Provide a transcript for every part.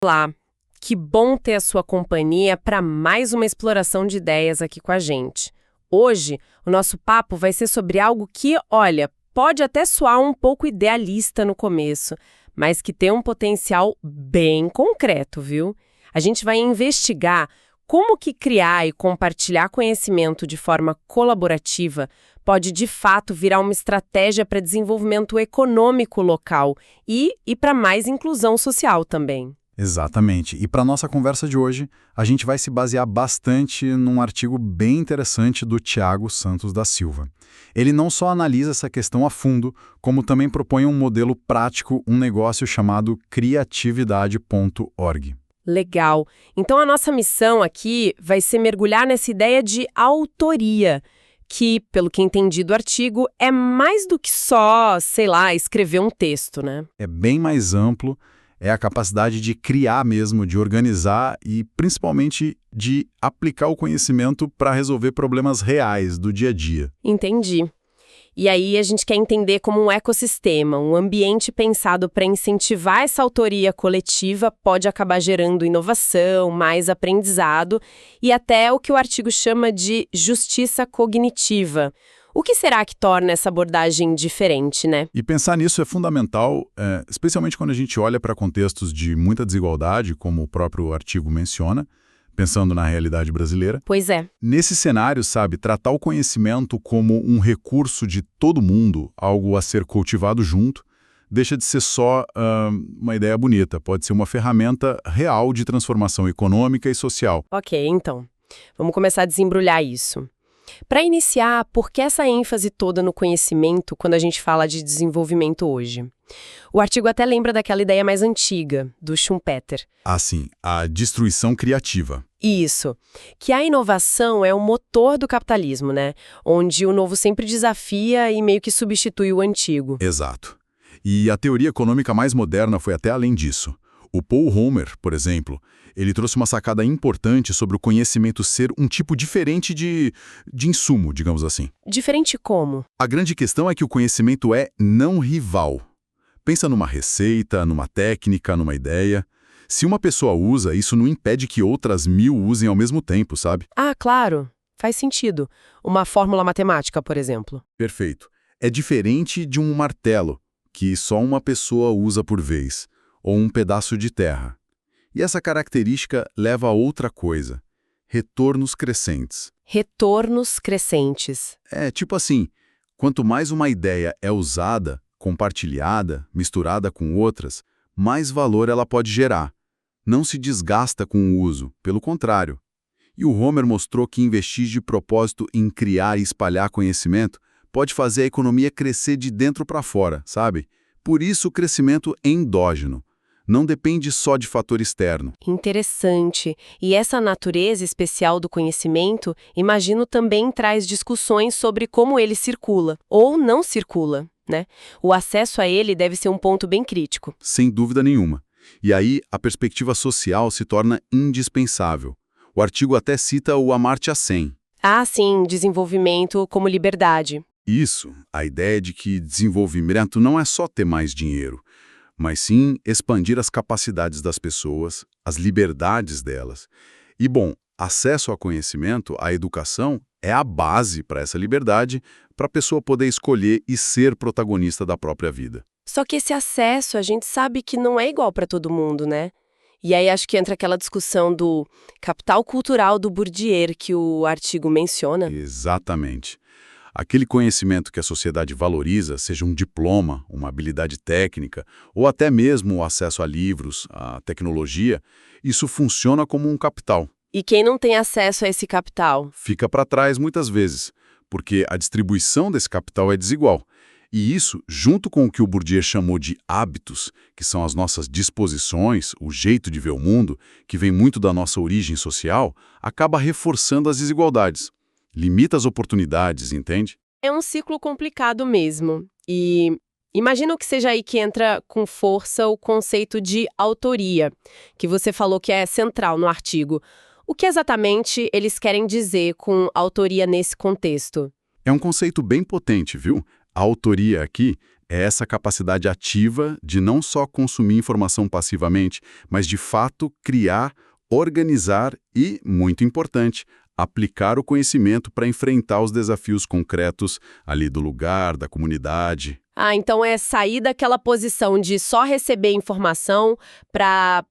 Olá, que bom ter a sua companhia para mais uma exploração de ideias aqui com a gente. Hoje, o nosso papo vai ser sobre algo que, olha, pode até soar um pouco idealista no começo, mas que tem um potencial bem concreto, viu? A gente vai investigar como que criar e compartilhar conhecimento de forma colaborativa pode, de fato, virar uma estratégia para desenvolvimento econômico local e para mais inclusão social também. Exatamente. E para nossa conversa de hoje, a gente vai se basear bastante num artigo bem interessante do Tiago Santos da Silva. Ele não só analisa essa questão a fundo, como também propõe um modelo prático, um negócio chamado criatividade.org. Legal. Então a nossa missão aqui vai ser mergulhar nessa ideia de autoria, que, pelo que entendi do artigo, é mais do que só, sei lá, escrever um texto, né? É bem mais amplo, é a capacidade de criar mesmo, de organizar e principalmente de aplicar o conhecimento para resolver problemas reais do dia a dia. Entendi. E aí a gente quer entender como um ecossistema, um ambiente pensado para incentivar essa autoria coletiva pode acabar gerando inovação, mais aprendizado e até o que o artigo chama de justiça cognitiva. O que será que torna essa abordagem diferente, né? E pensar nisso é fundamental, especialmente quando a gente olha para contextos de muita desigualdade, como o próprio artigo menciona, pensando na realidade brasileira. Pois é. Nesse cenário, sabe, tratar o conhecimento como um recurso de todo mundo, algo a ser cultivado junto, deixa de ser só uma ideia bonita, pode ser uma ferramenta real de transformação econômica e social. Ok, então. Vamos começar a desembrulhar isso. Para iniciar, por que essa ênfase toda no conhecimento quando a gente fala de desenvolvimento hoje? O artigo até lembra daquela ideia mais antiga, do Schumpeter. Assim, a destruição criativa. Isso, que a inovação é o motor do capitalismo, né? Onde o novo sempre desafia e meio que substitui o antigo. Exato. E a teoria econômica mais moderna foi até além disso. O Paul Romer, por exemplo, ele trouxe uma sacada importante sobre o conhecimento ser um tipo diferente de insumo, digamos assim. Diferente como? A grande questão é que o conhecimento é não rival. Pensa numa receita, numa técnica, numa ideia. Se uma pessoa usa, isso não impede que outras 1000 usem ao mesmo tempo, sabe? Ah, claro, faz sentido. Uma fórmula matemática, por exemplo. Perfeito. É diferente de um martelo, que só uma pessoa usa por vez, ou um pedaço de terra. E essa característica leva a outra coisa: retornos crescentes. Retornos crescentes. É tipo assim, quanto mais uma ideia é usada, compartilhada, misturada com outras, mais valor ela pode gerar. Não se desgasta com o uso, pelo contrário. E o Homer mostrou que investir de propósito em criar e espalhar conhecimento pode fazer a economia crescer de dentro para fora, sabe? Por isso o crescimento é endógeno. Não depende só de fator externo. Interessante. E essa natureza especial do conhecimento, imagino também traz discussões sobre como ele circula, ou não circula, né? O acesso a ele deve ser um ponto bem crítico. Sem dúvida nenhuma. E aí a perspectiva social se torna indispensável. O artigo até cita o Amartya Sen. Ah, sim, desenvolvimento como liberdade. Isso, a ideia de que desenvolvimento não é só ter mais dinheiro, mas sim expandir as capacidades das pessoas, as liberdades delas. E, bom, acesso ao conhecimento, à educação, é a base para essa liberdade, para a pessoa poder escolher e ser protagonista da própria vida. Só que esse acesso a gente sabe que não é igual para todo mundo, né? E aí acho que entra aquela discussão do capital cultural do Bourdieu que o artigo menciona. Exatamente. Aquele conhecimento que a sociedade valoriza, seja um diploma, uma habilidade técnica, ou até mesmo o acesso a livros, a tecnologia, isso funciona como um capital. E quem não tem acesso a esse capital? Fica para trás muitas vezes, porque a distribuição desse capital é desigual. E isso, junto com o que o Bourdieu chamou de hábitos, que são as nossas disposições, o jeito de ver o mundo, que vem muito da nossa origem social, acaba reforçando as desigualdades. Limita as oportunidades, entende? É um ciclo complicado mesmo. E imagino que seja aí que entra com força o conceito de autoria, que você falou que é central no artigo. O que exatamente eles querem dizer com autoria nesse contexto? É um conceito bem potente, viu? A autoria aqui É essa capacidade ativa de não só consumir informação passivamente, mas de fato criar, organizar e, muito importante, aplicar o conhecimento para enfrentar os desafios concretos ali do lugar, da comunidade. Ah, então é sair daquela posição de só receber informação para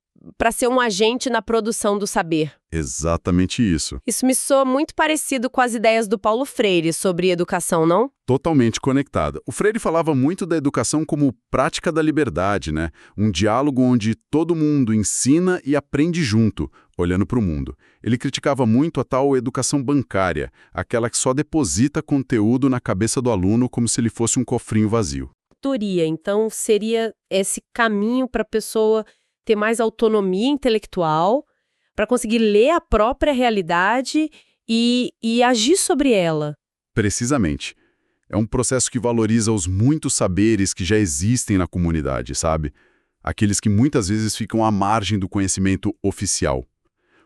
ser um agente na produção do saber. Exatamente isso. Isso me soa muito parecido com as ideias do Paulo Freire sobre educação, não? Totalmente conectada. O Freire falava muito da educação como prática da liberdade, né? Um diálogo onde todo mundo ensina e aprende junto, olhando para o mundo. Ele criticava muito a tal educação bancária, aquela que só deposita conteúdo na cabeça do aluno como se ele fosse um cofrinho vazio. Teoria, então, seria esse caminho para a pessoa ter mais autonomia intelectual, para conseguir ler a própria realidade e agir sobre ela. Precisamente. É um processo que valoriza os muitos saberes que já existem na comunidade, sabe? Aqueles que muitas vezes ficam à margem do conhecimento oficial.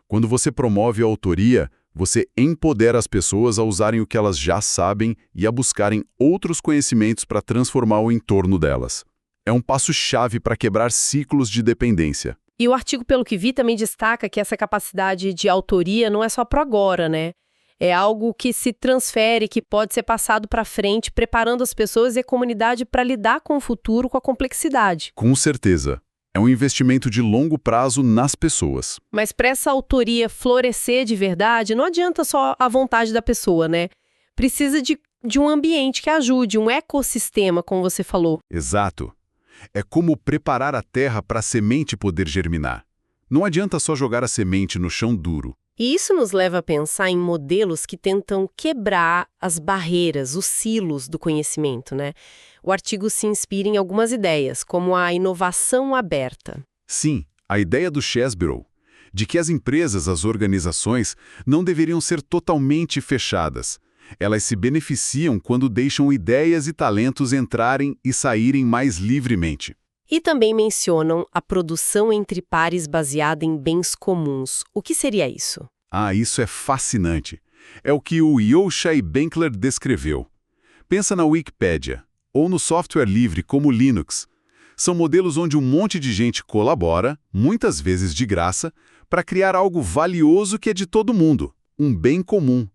Quando você promove a autoria, você empodera as pessoas a usarem o que elas já sabem e a buscarem outros conhecimentos para transformar o entorno delas. É um passo-chave para quebrar ciclos de dependência. E o artigo, pelo que vi, também destaca que essa capacidade de autoria não é só para agora, né? É algo que se transfere, que pode ser passado para frente, preparando as pessoas e a comunidade para lidar com o futuro, com a complexidade. Com certeza. É um investimento de longo prazo nas pessoas. Mas para essa autoria florescer de verdade, não adianta só a vontade da pessoa, né? Precisa de um ambiente que ajude, um ecossistema, como você falou. Exato. É como preparar a terra para a semente poder germinar. Não adianta só jogar a semente no chão duro. E isso nos leva a pensar em modelos que tentam quebrar as barreiras, os silos do conhecimento, né? O artigo se inspira em algumas ideias, como a inovação aberta. Sim, a ideia do Chesbrough, de que as empresas, as organizações, não deveriam ser totalmente fechadas. Elas se beneficiam quando deixam ideias e talentos entrarem e saírem mais livremente. E também mencionam a produção entre pares baseada em bens comuns. O que seria isso? Ah, isso é fascinante. É o que o Yosha Benkler descreveu. Pensa na Wikipédia, ou no software livre como Linux. São modelos onde um monte de gente colabora, muitas vezes de graça, para criar algo valioso que é de todo mundo, um bem comum.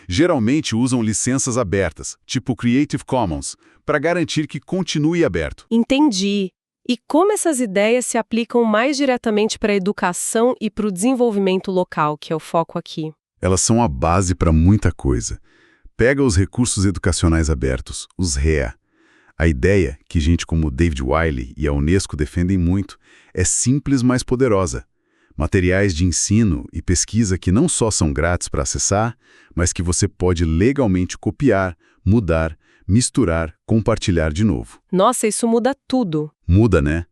Geralmente usam licenças abertas, tipo Creative Commons, para garantir que continue aberto. Entendi. E como essas ideias se aplicam mais diretamente para a educação e para o desenvolvimento local, que é o foco aqui? Elas são a base para muita coisa. Pega os recursos educacionais abertos, os REA. A ideia, que gente como David Wiley e a Unesco defendem muito, é simples, mas poderosa. Materiais de ensino e pesquisa que não só são grátis para acessar, mas que você pode legalmente copiar, mudar, misturar, compartilhar de novo. Nossa, isso muda tudo. Muda, né?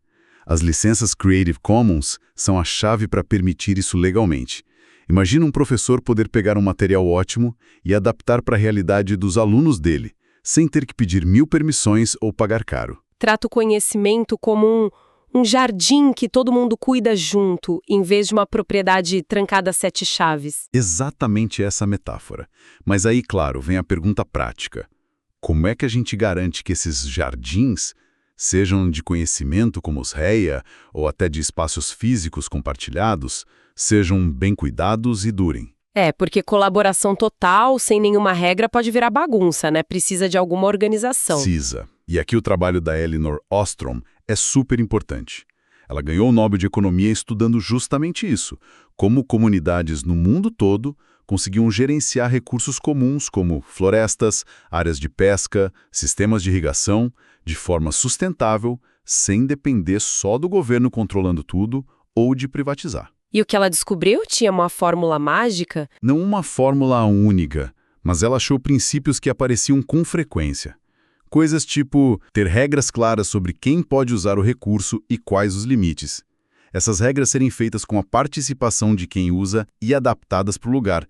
As licenças Creative Commons são a chave para permitir isso legalmente. Imagina um professor poder pegar um material ótimo e adaptar para a realidade dos alunos dele, sem ter que pedir 1000 permissões ou pagar caro. Trata o conhecimento como um jardim que todo mundo cuida junto, em vez de uma propriedade trancada a 7 chaves. Exatamente essa metáfora. Mas aí, claro, vem a pergunta prática. Como é que a gente garante que esses jardins, sejam de conhecimento como os REA, ou até de espaços físicos compartilhados, sejam bem cuidados e durem? Porque colaboração total, sem nenhuma regra, pode virar bagunça, né? Precisa de alguma organização. Precisa. E aqui o trabalho da Elinor Ostrom é super importante. Ela ganhou o Nobel de Economia estudando justamente isso, como comunidades no mundo todo conseguiam gerenciar recursos comuns como florestas, áreas de pesca, sistemas de irrigação, de forma sustentável, sem depender só do governo controlando tudo ou de privatizar. E o que ela descobriu tinha uma fórmula mágica? Não uma fórmula única, mas ela achou princípios que apareciam com frequência. Coisas tipo ter regras claras sobre quem pode usar o recurso e quais os limites. Essas regras serem feitas com a participação de quem usa e adaptadas para o lugar.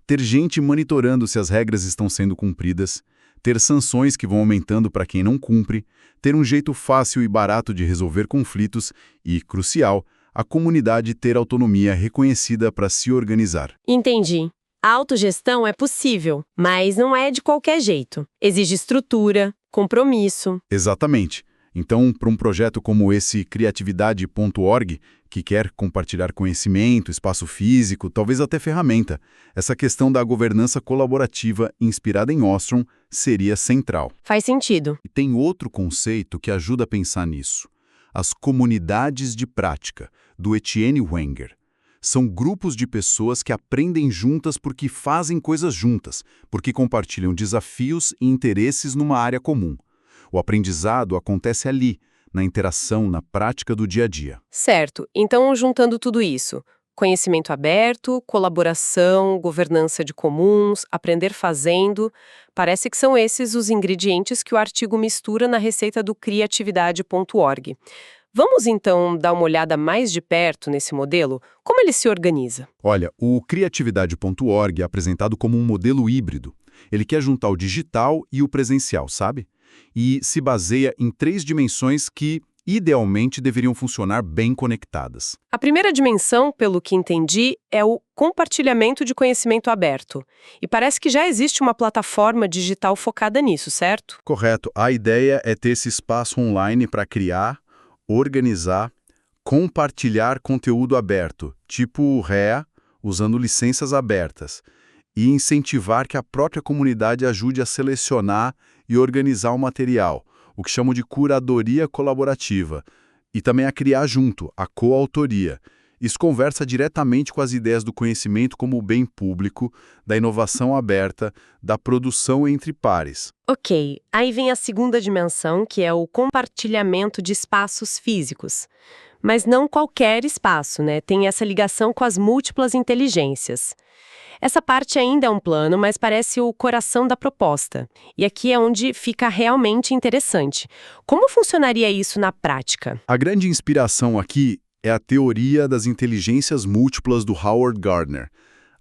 Ter gente monitorando se as regras estão sendo cumpridas. Ter sanções que vão aumentando para quem não cumpre. Ter um jeito fácil e barato de resolver conflitos. E, crucial, a comunidade ter autonomia reconhecida para se organizar. Entendi. A autogestão é possível, mas não é de qualquer jeito. Exige estrutura, Compromisso. Exatamente. Então, para um projeto como esse criatividade.org, que quer compartilhar conhecimento, espaço físico, talvez até ferramenta, essa questão da governança colaborativa inspirada em Ostrom seria central. Faz sentido. E tem outro conceito que ajuda a pensar nisso. As comunidades de prática, do Etienne Wenger. São grupos de pessoas que aprendem juntas porque fazem coisas juntas, porque compartilham desafios e interesses numa área comum. O aprendizado acontece ali, na interação, na prática do dia a dia. Certo. Então, juntando tudo isso, conhecimento aberto, colaboração, governança de comuns, aprender fazendo, parece que são esses os ingredientes que o artigo mistura na receita do criatividade.org. Vamos, então, dar uma olhada mais de perto nesse modelo? Como ele se organiza? Olha, o criatividade.org é apresentado como um modelo híbrido. Ele quer juntar o digital e o presencial, sabe? E se baseia em 3 dimensões que, idealmente, deveriam funcionar bem conectadas. A primeira dimensão, pelo que entendi, é o compartilhamento de conhecimento aberto. E parece que já existe uma plataforma digital focada nisso, certo? Correto. A ideia é ter esse espaço online para criar, organizar, compartilhar conteúdo aberto, tipo o REA, usando licenças abertas, e incentivar que a própria comunidade ajude a selecionar e organizar o material, o que chamam de curadoria colaborativa, e também a criar junto, a coautoria. Isso conversa diretamente com as ideias do conhecimento como bem público, da inovação aberta, da produção entre pares. Ok, aí vem a segunda dimensão, que é o compartilhamento de espaços físicos. Mas não qualquer espaço, né? Tem essa ligação com as múltiplas inteligências. Essa parte ainda é um plano, mas parece o coração da proposta. E aqui é onde fica realmente interessante. Como funcionaria isso na prática? A grande inspiração aqui é a teoria das inteligências múltiplas do Howard Gardner.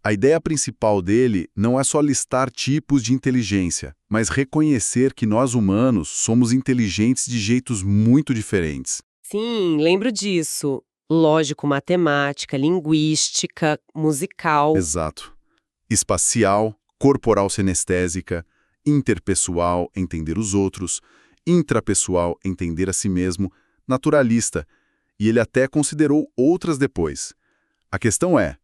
A ideia principal dele não é só listar tipos de inteligência, mas reconhecer que nós humanos somos inteligentes de jeitos muito diferentes. Sim, lembro disso. Lógico, matemática, linguística, musical. Exato. Espacial, corporal sinestésica, interpessoal, entender os outros, intrapessoal, entender a si mesmo, naturalista, e ele até considerou outras depois. A questão é,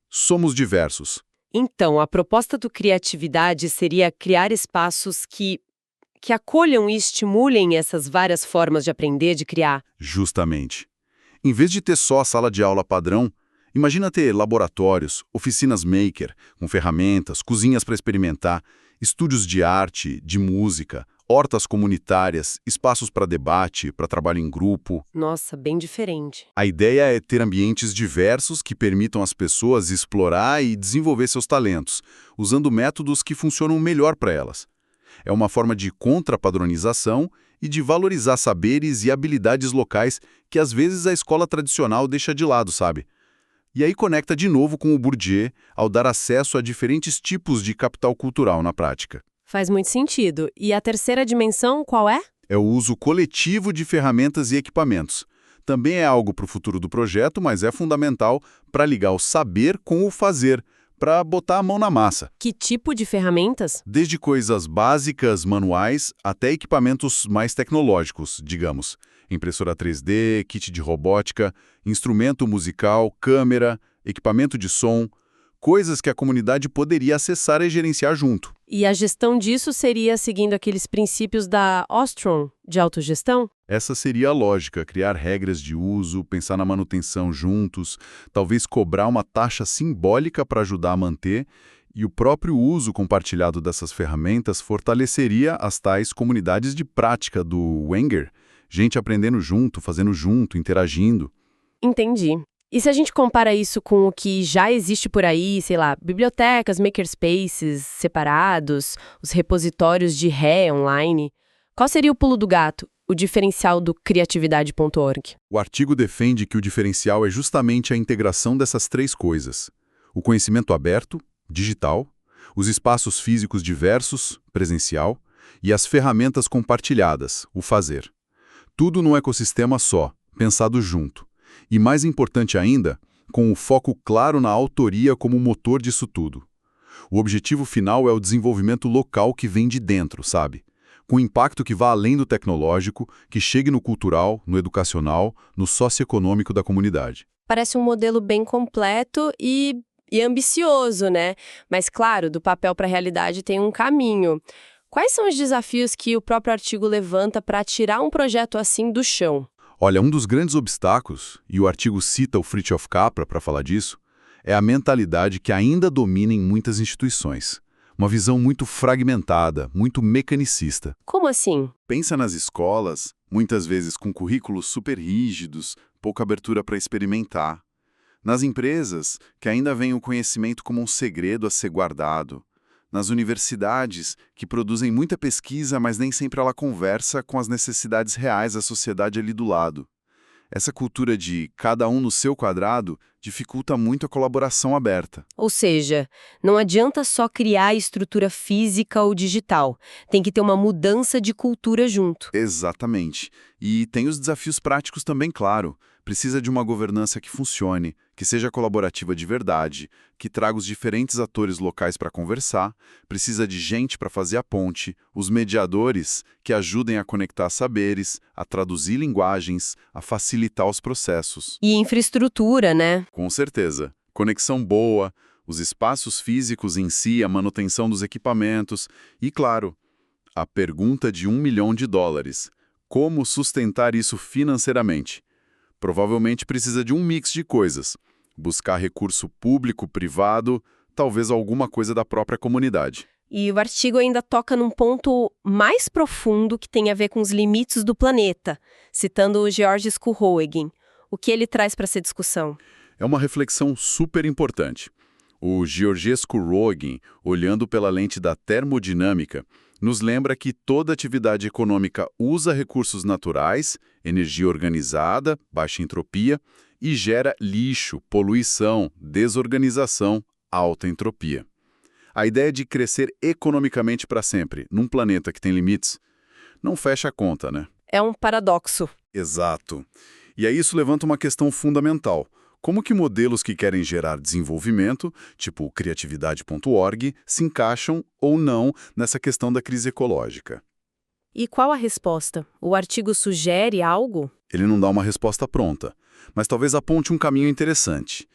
somos diversos. Então, a proposta do criatividade seria criar espaços que acolham e estimulem essas várias formas de aprender, de criar. Justamente. Em vez de ter só a sala de aula padrão, imagina ter laboratórios, oficinas maker, com ferramentas, cozinhas para experimentar, estúdios de arte, de música, hortas comunitárias, espaços para debate, para trabalho em grupo. Nossa, bem diferente. A ideia é ter ambientes diversos que permitam às pessoas explorar e desenvolver seus talentos, usando métodos que funcionam melhor para elas. É uma forma de contrapadronização e de valorizar saberes e habilidades locais que às vezes a escola tradicional deixa de lado, sabe? E aí conecta de novo com o Bourdieu ao dar acesso a diferentes tipos de capital cultural na prática. Faz muito sentido. E a terceira dimensão, qual é? É o uso coletivo de ferramentas e equipamentos. Também é algo para o futuro do projeto, mas é fundamental para ligar o saber com o fazer, para botar a mão na massa. Que tipo de ferramentas? Desde coisas básicas, manuais, até equipamentos mais tecnológicos, digamos. Impressora 3D, kit de robótica, instrumento musical, câmera, equipamento de som, coisas que a comunidade poderia acessar e gerenciar junto. E a gestão disso seria seguindo aqueles princípios da Ostrom, de autogestão? Essa seria a lógica, criar regras de uso, pensar na manutenção juntos, talvez cobrar uma taxa simbólica para ajudar a manter, e o próprio uso compartilhado dessas ferramentas fortaleceria as tais comunidades de prática do Wenger, gente aprendendo junto, fazendo junto, interagindo. Entendi. E se a gente compara isso com o que já existe por aí, sei lá, bibliotecas, makerspaces separados, os repositórios de ré online, qual seria o pulo do gato, o diferencial do criatividade.org? O artigo defende que o diferencial é justamente a integração dessas 3 coisas. O conhecimento aberto, digital, os espaços físicos diversos, presencial, e as ferramentas compartilhadas, o fazer. Tudo num ecossistema só, pensado junto. E mais importante ainda, com o foco claro na autoria como motor disso tudo. O objetivo final é o desenvolvimento local que vem de dentro, sabe? com impacto que vá além do tecnológico, que chegue no cultural, no educacional, no socioeconômico da comunidade. Parece um modelo bem completo e ambicioso, né? Mas, claro, do papel para a realidade tem um caminho. Quais são os desafios que o próprio artigo levanta para tirar um projeto assim do chão? Olha, um dos grandes obstáculos, e o artigo cita o Fritjof Capra para falar disso, é a mentalidade que ainda domina em muitas instituições. Uma visão muito fragmentada, muito mecanicista. Como assim? Pensa nas escolas, muitas vezes com currículos super rígidos, pouca abertura para experimentar. Nas empresas, que ainda veem o conhecimento como um segredo a ser guardado. Nas universidades, que produzem muita pesquisa, mas nem sempre ela conversa com as necessidades reais da sociedade ali do lado. Essa cultura de cada um no seu quadrado dificulta muito a colaboração aberta. Ou seja, não adianta só criar estrutura física ou digital. Tem que ter uma mudança de cultura junto. Exatamente. E tem os desafios práticos também, claro. Precisa de uma governança que funcione, que seja colaborativa de verdade, que traga os diferentes atores locais para conversar, precisa de gente para fazer a ponte, os mediadores que ajudem a conectar saberes, a traduzir linguagens, a facilitar os processos. E infraestrutura, né? Com certeza. Conexão boa, os espaços físicos em si, a manutenção dos equipamentos e, claro, a pergunta de $1 milhão. Como sustentar isso financeiramente? Provavelmente precisa de um mix de coisas. Buscar recurso público, privado, talvez alguma coisa da própria comunidade. E o artigo ainda toca num ponto mais profundo que tem a ver com os limites do planeta, citando o Georges Kurohegin. O que ele traz para essa discussão? É uma reflexão super importante. O Georges Kurohegin, olhando pela lente da termodinâmica, nos lembra que toda atividade econômica usa recursos naturais, energia organizada, baixa entropia, e gera lixo, poluição, desorganização, alta entropia. A ideia de crescer economicamente para sempre, num planeta que tem limites, não fecha a conta, né? É um paradoxo. Exato. E aí isso levanta uma questão fundamental. Como que modelos que querem gerar desenvolvimento, tipo criatividade.org, se encaixam ou não nessa questão da crise ecológica? E qual a resposta? O artigo sugere algo? Ele não dá uma resposta pronta, mas talvez aponte um caminho interessante.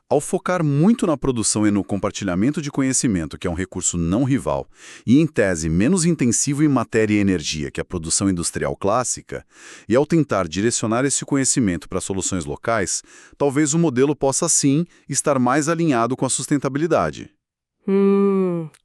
Ao focar muito na produção e no compartilhamento de conhecimento, que é um recurso não rival, e em tese menos intensivo em matéria e energia que a produção industrial clássica, e ao tentar direcionar esse conhecimento para soluções locais, talvez o modelo possa sim estar mais alinhado com a sustentabilidade.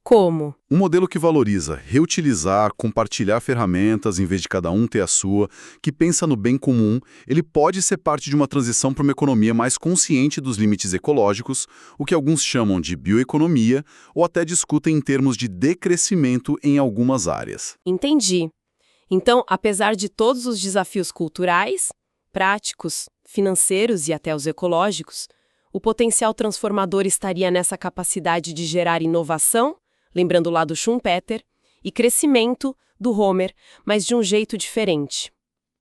Como? Um modelo que valoriza reutilizar, compartilhar ferramentas em vez de cada um ter a sua, que pensa no bem comum, ele pode ser parte de uma transição para uma economia mais consciente dos limites ecológicos, o que alguns chamam de bioeconomia, ou até discutem em termos de decrescimento em algumas áreas. Entendi. Então, apesar de todos os desafios culturais, práticos, financeiros e até os ecológicos, o potencial transformador estaria nessa capacidade de gerar inovação, lembrando lá do Schumpeter, e crescimento, do Homer, mas de um jeito diferente.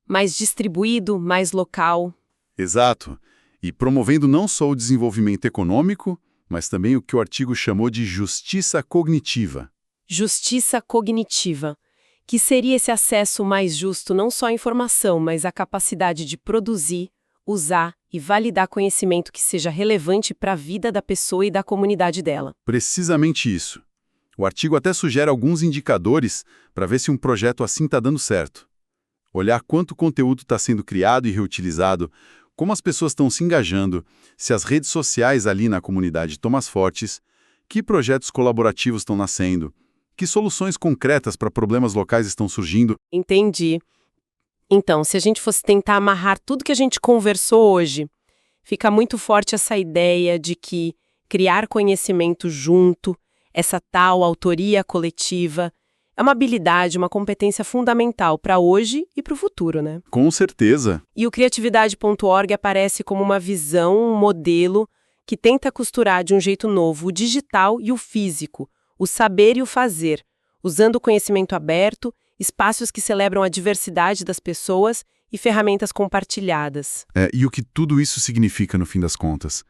Mais distribuído, mais local. Exato. E promovendo não só o desenvolvimento econômico, mas também o que o artigo chamou de justiça cognitiva. Justiça cognitiva, que seria esse acesso mais justo não só à informação, mas à capacidade de produzir, usar e validar conhecimento que seja relevante para a vida da pessoa e da comunidade dela. Precisamente isso. O artigo até sugere alguns indicadores para ver se um projeto assim está dando certo. Olhar quanto conteúdo está sendo criado e reutilizado, como as pessoas estão se engajando, se as redes sociais ali na comunidade estão mais fortes, que projetos colaborativos estão nascendo, que soluções concretas para problemas locais estão surgindo. Entendi. Então, se a gente fosse tentar amarrar tudo que a gente conversou hoje, fica muito forte essa ideia de que criar conhecimento junto, essa tal autoria coletiva, é uma habilidade, uma competência fundamental para hoje e para o futuro, né? Com certeza. E o criatividade.org aparece como uma visão, um modelo que tenta costurar de um jeito novo o digital e o físico, o saber e o fazer, usando o conhecimento aberto, espaços que celebram a diversidade das pessoas e ferramentas compartilhadas. E o que tudo isso significa no fim das contas?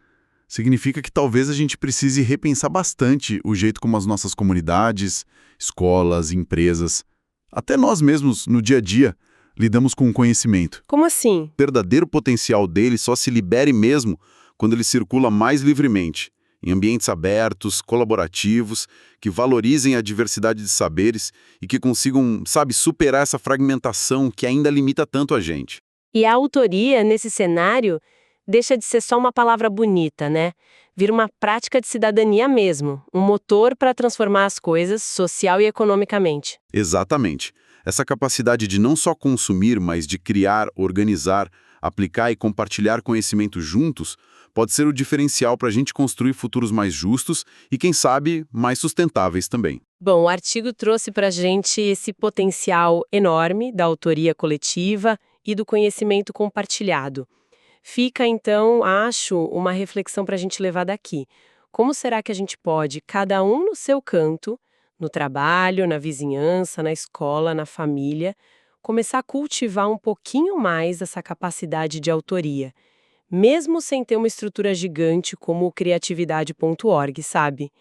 Significa que talvez a gente precise repensar bastante o jeito como as nossas comunidades, escolas, empresas Até nós mesmos, no dia a dia, lidamos com o conhecimento. Como assim? O verdadeiro potencial dele só se libere mesmo quando ele circula mais livremente, em ambientes abertos, colaborativos, que valorizem a diversidade de saberes e que consigam, sabe, superar essa fragmentação que ainda limita tanto a gente. E a autoria, nesse cenário, deixa de ser só uma palavra bonita, né? Vira uma prática de cidadania mesmo, um motor para transformar as coisas social e economicamente. Exatamente. Essa capacidade de não só consumir, mas de criar, organizar, aplicar e compartilhar conhecimento juntos pode ser o diferencial para a gente construir futuros mais justos e, quem sabe, mais sustentáveis também. Bom, o artigo trouxe para a gente esse potencial enorme da autoria coletiva e do conhecimento compartilhado. Fica, então, acho, uma reflexão para a gente levar daqui. Como será que a gente pode, cada um no seu canto, no trabalho, na vizinhança, na escola, na família, começar a cultivar um pouquinho mais essa capacidade de autoria, mesmo sem ter uma estrutura gigante como o criatividade.org, sabe?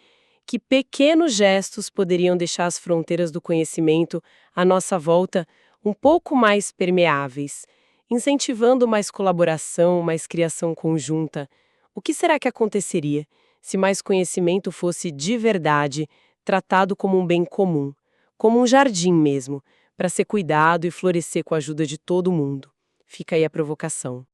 Que pequenos gestos poderiam deixar as fronteiras do conhecimento à nossa volta um pouco mais permeáveis, incentivando mais colaboração, mais criação conjunta. O que será que aconteceria se mais conhecimento fosse de verdade tratado como um bem comum, como um jardim mesmo, para ser cuidado e florescer com a ajuda de todo mundo? Fica aí a provocação.